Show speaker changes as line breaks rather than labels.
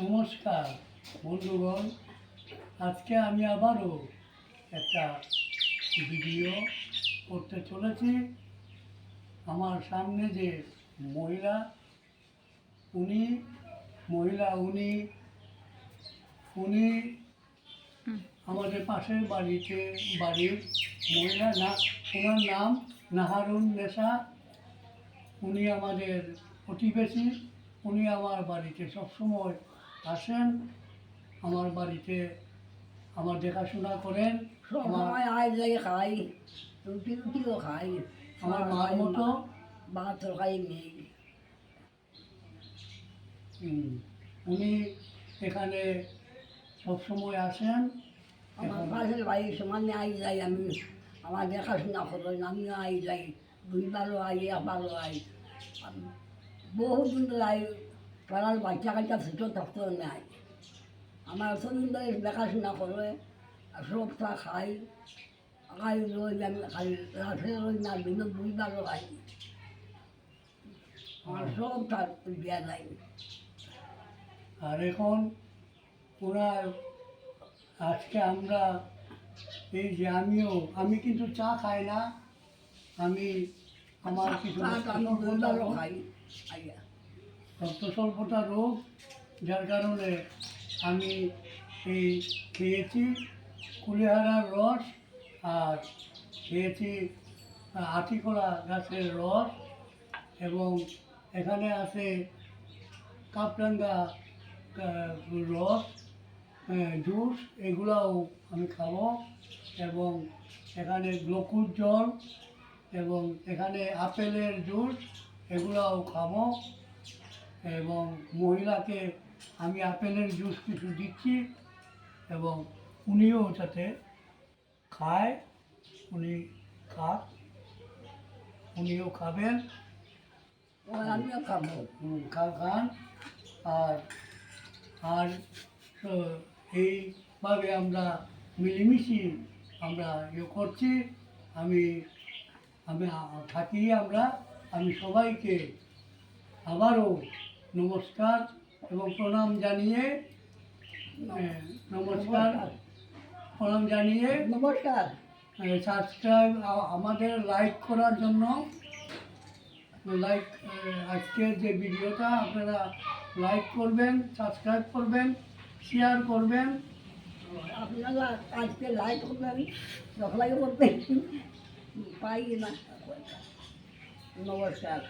নমস্কার বন্ধুগণ, আজকে আমি আবারও একটা ভিডিও করতে চলেছি। আমার সামনে যে মহিলা উনি উনি আমাদের পাশের বাড়ির মহিলা না, ওনার নাম নাহারুন নেশা। উনি আমাদের প্রতিবেশী। উনি আমার বাড়িতে সবসময় আসেন, আমার বাড়িতে আমার দেখাশোনা করেন।
সময় আয় যাই খাই, রুটিও খাই,
আমার মার মতো।
ভাত তরকারি নেই।
উনি এখানে সবসময় আসেন।
আমার পাশের বাড়ির সমানে আই যাই, আমি আমার দেখাশোনা করেন, আমিও আই যাই, দুইবারও আই, একবারও আই। বহুদিন ধরে আই, পাড়ার বাচ্চা কাচ্চা ছোটো থাকতেও নাই। আমার শরীর ধরে দেখাশোনা করে, সবটা খাই, খাই রোজ আমি খাই, রাত্রে রোজ না, দিনে দুইবারও খাই। আমার সবটা দেওয়া যায়।
আর এখন ওনার আজকে আমরা এই যে আমি কিন্তু চা খাই না। আমি আমার কিছু রক্ত স্বল্পতা রোগ, যার কারণে আমি এই খেয়েছি কুলেহারার রস, আর খেয়েছি আটিকলা গাছের রস, এবং এখানে আছে কাপরাঙ্গা রস, জুস, এগুলাও আমি খাবো। এবং এখানে গ্লুকোজ জল, এবং এখানে আপেলের জুস, এগুলাও খাবো। এবং মহিলাকে আমি আপেলের জুস কিছু দিচ্ছি, এবং উনিও যাতে খায়, উনিও খাবেন,
আমিও খাবো।
খান। আর আর এইভাবে আমরা মিলেমিশে আমরা করছি। আমি আমি থাকি আমি সবাইকে আবারও নমস্কার এবং প্রণাম জানিয়ে সাবস্ক্রাইব, আমাদের লাইক করার জন্য, আজকের যে ভিডিওটা আপনারা লাইক করবেন, সাবস্ক্রাইব করবেন, শেয়ার করবেন।
আপনারা আজকে লাইক করবেন, সবাই করবেন, পাই না। নমস্কার।